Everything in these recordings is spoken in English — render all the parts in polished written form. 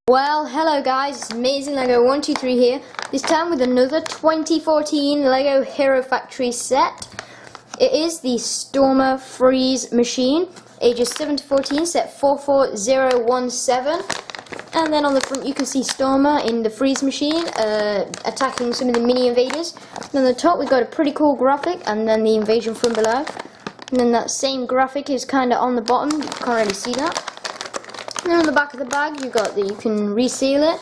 Well, hello guys, it's Amazing Lego 123 here, this time with another 2014 Lego Hero Factory set. It is the Stormer Freeze Machine, ages 7 to 14, set 44017. And then on the front you can see Stormer in the Freeze Machine, attacking some of the mini invaders. And on the top we've got a pretty cool graphic, and then the invasion from below. And then that same graphic is kind of on the bottom, you can't really see that. And then on the back of the bag you can reseal it,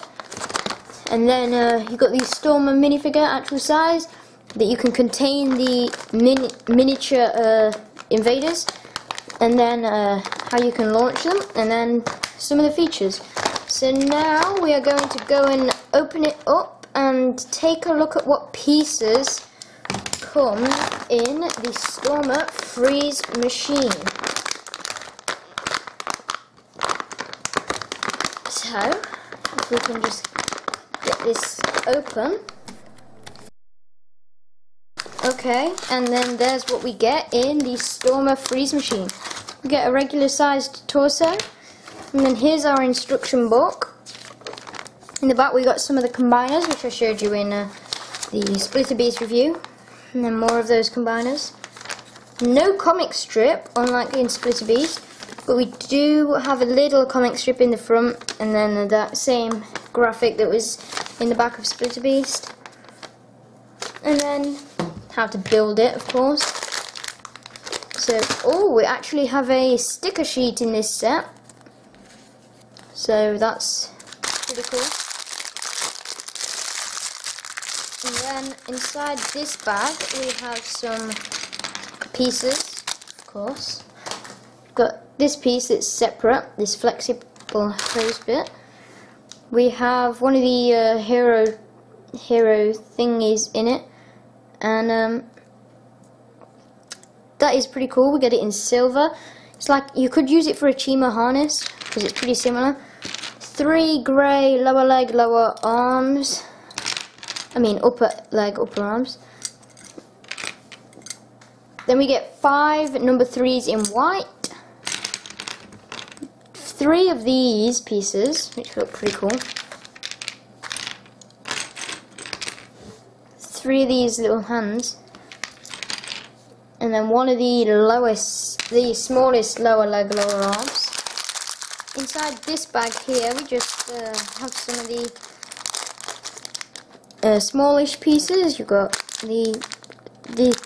and then you've got the Stormer minifigure actual size that you can contain the miniature invaders, and then how you can launch them, and then some of the features. So now we are going to go and open it up and take a look at what pieces come in the Stormer Freeze Machine. So, if we can just get this open. Okay, and then there's what we get in the Stormer Freeze Machine. We get a regular sized torso, and then here's our instruction book. In the back we got some of the combiners, which I showed you in the Splitter Beast review, and then more of those combiners. No comic strip, unlike in Splitter Beast. But we do have a little comic strip in the front, and then that same graphic that was in the back of Splitter Beast. And then how to build it, of course. So, oh, we actually have a sticker sheet in this set. So that's pretty cool. And then inside this bag we have some pieces, of course. Got this piece that's separate, this flexible hose bit. We have one of the hero thingies in it, and that is pretty cool. We get it in silver. It's like you could use it for a Chima harness because it's pretty similar. 3 grey lower leg, lower arms. I mean upper leg, upper arms. Then we get 5 number 3s in white. 3 of these pieces, which look pretty cool. 3 of these little hands, and then 1 of the smallest lower leg, lower arms. Inside this bag here, we just have some of the smallish pieces. You've got the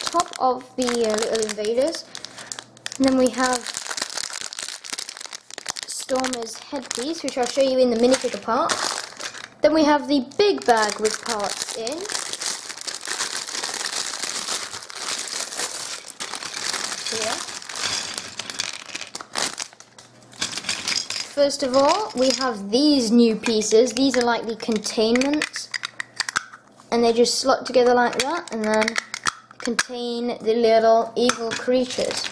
top of the little invaders, and then we have Stormer's headpiece, which I'll show you in the minifigure part. Then we have the big bag with parts in. Here. First of all, we have these new pieces. These are like the containments, and they just slot together like that, and then contain the little evil creatures.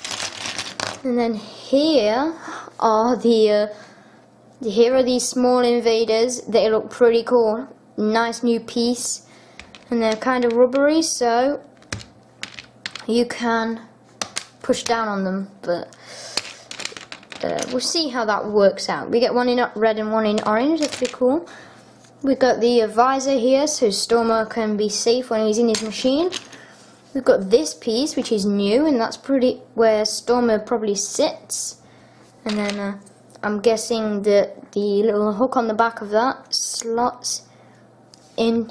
And then here are here are these small invaders. They look pretty cool. Nice new piece, and they're kind of rubbery, so you can push down on them, but we'll see how that works out. We get 1 in red and 1 in orange. That's pretty cool. We've got the visor here, so Stormer can be safe when he's in his machine. We've got this piece, which is new, and that's pretty where Stormer probably sits. And then I'm guessing that the little hook on the back of that slots in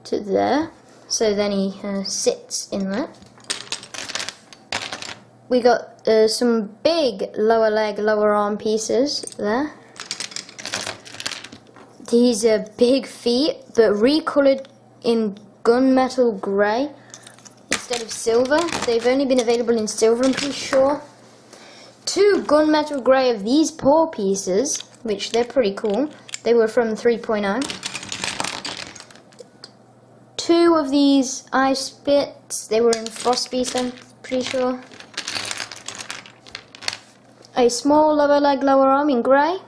to there, so then he sits in there. We got some big lower leg, lower arm pieces there. These are big feet, but recolored in gunmetal grey instead of silver. They've only been available in silver, I'm pretty sure. 2 gunmetal grey of these paw pieces, which they're pretty cool. They were from 3.0. 2 of these ice bits. They were in Frost Beast, I'm pretty sure. A small lower leg, lower arm in grey.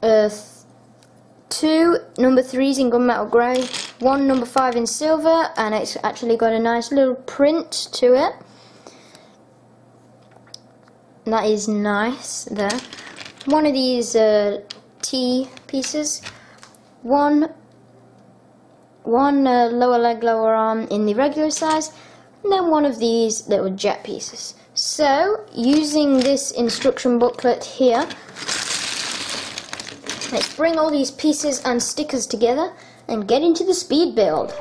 2 number 3s in gunmetal grey. 1 number 5 in silver, and it's actually got a nice little print to it. And that is nice there. 1 of these T pieces, one lower leg, lower arm in the regular size, and then one of these little jet pieces. So, using this instruction booklet here, let's bring all these pieces and stickers together and get into the speed build.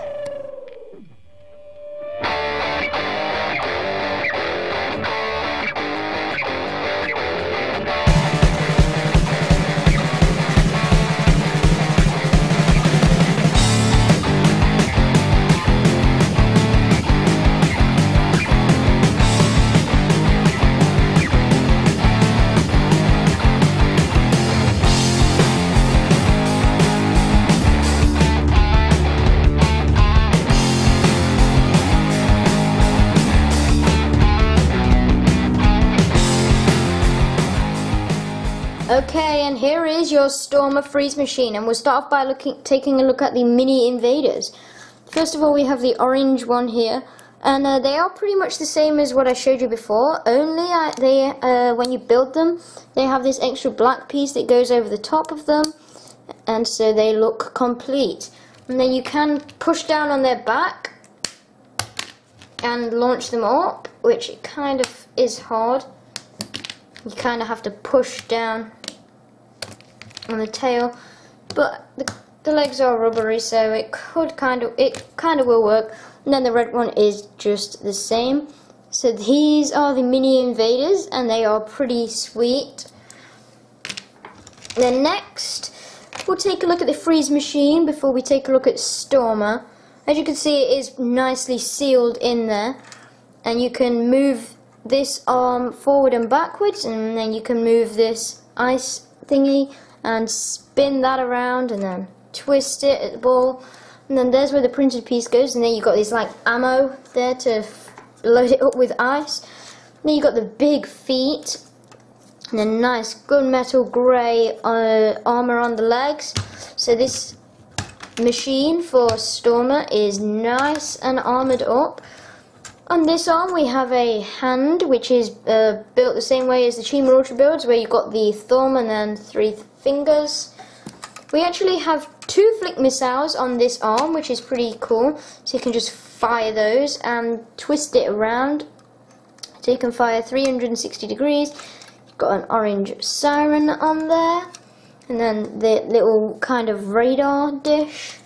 Okay, and here is your Stormer Freeze machine, and we'll start off by taking a look at the mini invaders. First of all, we have the orange one here, and they are pretty much the same as what I showed you before, only when you build them, they have this extra black piece that goes over the top of them, and so they look complete. And then you can push down on their back and launch them up, which kind of is hard. You kind of have to push down on the tail, but the legs are rubbery, so it kind of will work. And then the red one is just the same. So these are the mini invaders, and they are pretty sweet. Then next, we'll take a look at the freeze machine before we take a look at Stormer. As you can see, it is nicely sealed in there, and you can move this arm forward and backwards, and then you can move this ice thingy and spin that around and then twist it at the ball, and then there's where the printed piece goes, and then you've got this like ammo there to load it up with ice. Then you've got the big feet and a nice gunmetal grey armour on the legs. So this machine for Stormer is nice and armoured up. On this arm we have a hand, which is built the same way as the Chima Ultra builds, where you've got the thumb and then 3 fingers. We actually have 2 flick missiles on this arm, which is pretty cool. So you can just fire those and twist it around. So you can fire 360 degrees. You've got an orange siren on there. And then the little kind of radar dish.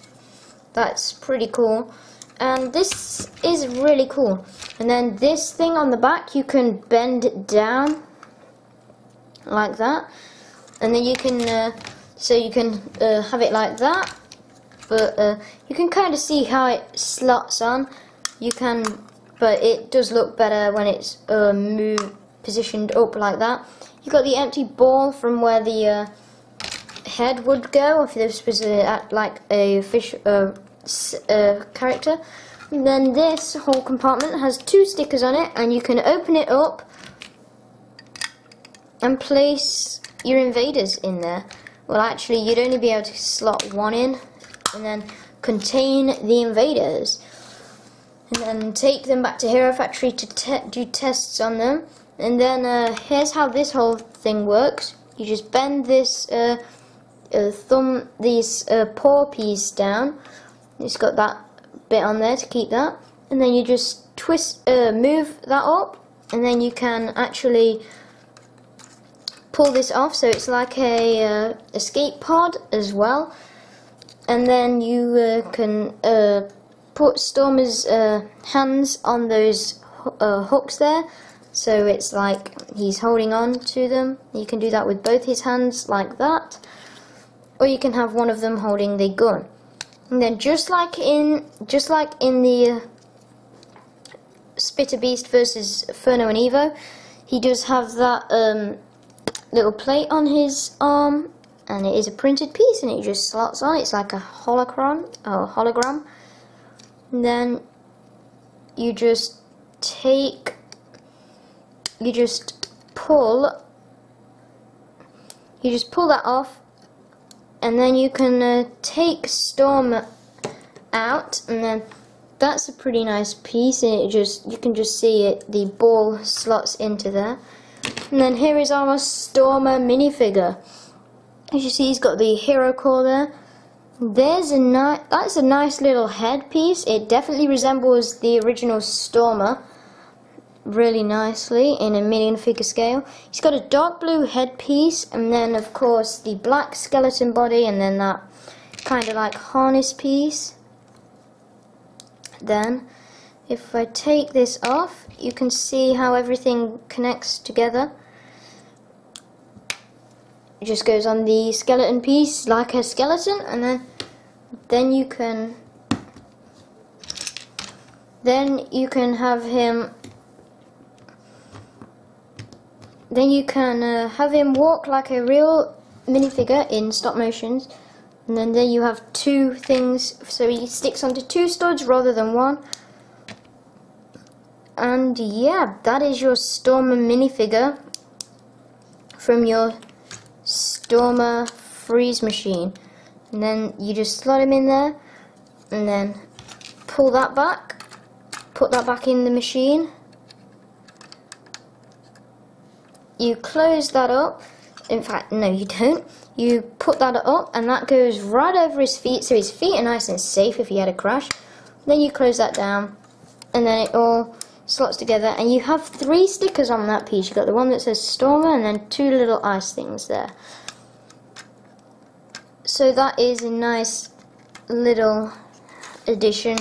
That's pretty cool. And this is really cool. And then this thing on the back, you can bend it down like that, and then you can have it like that. But you can kind of see how it slots on. But it does look better when it's positioned up like that. You got the empty ball from where the head would go if this was like a fish. Character. And then this whole compartment has 2 stickers on it, and you can open it up and place your invaders in there. Well, actually you'd only be able to slot 1 in, and then contain the invaders, and then take them back to Hero Factory to do tests on them. And then here's how this whole thing works. You just bend this paw piece down. It's got that bit on there to keep that, and then you just move that up, and then you can actually pull this off, so it's like a escape pod as well. And then you can put Stormer's hands on those hooks there, so it's like he's holding on to them. You can do that with both his hands like that, or you can have one of them holding the gun. And then just like in the Spitter Beast versus Furno and Evo, he does have that little plate on his arm, and it is a printed piece, and it just slots on. It's like a hologram. And then you just pull that off. And then you can take Storm out, and then that's a pretty nice piece, and you can just see it, the ball slots into there. And then here is our Stormer minifigure. As you see, he's got the hero core there. That's a nice little headpiece. It definitely resembles the original Stormer really nicely in a minifigure scale. He's got a dark blue headpiece, and then of course the black skeleton body, and then that kind of like harness piece. Then if I take this off, you can see how everything connects together. It just goes on the skeleton piece like a skeleton, and then you can have him. Then you can have him walk like a real minifigure in stop motions, and then there you have two things, so he sticks onto two studs rather than one. And yeah, that is your Stormer minifigure from your Stormer freeze machine. And then you just slot him in there, and then pull that back, put that back in the machine. You close that up. In fact, no, you don't. You put that up, and that goes right over his feet, so his feet are nice and safe if he had a crash. Then you close that down, and then it all slots together, and you have 3 stickers on that piece. You've got the one that says Stormer, and then 2 little ice things there. So that is a nice little addition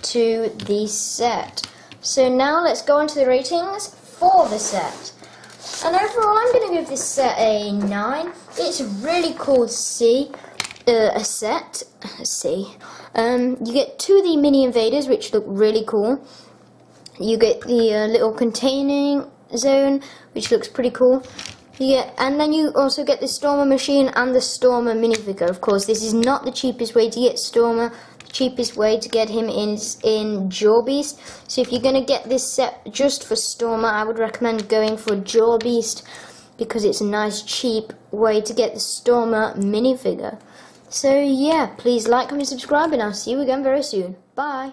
to the set. So now let's go on to the ratings for the set. And overall, I'm going to give this set a 9. It's a really cool C. You get 2 of the mini invaders, which look really cool. You get the little containing zone, which looks pretty cool. And then you also get the Stormer machine and the Stormer minifigure. Of course, this is not the cheapest way to get Stormer. Cheapest way to get him is in Jawbeast. So if you're going to get this set just for Stormer, I would recommend going for Jawbeast, because it's a nice cheap way to get the Stormer minifigure. So yeah, please like, comment, subscribe, and I'll see you again very soon. Bye.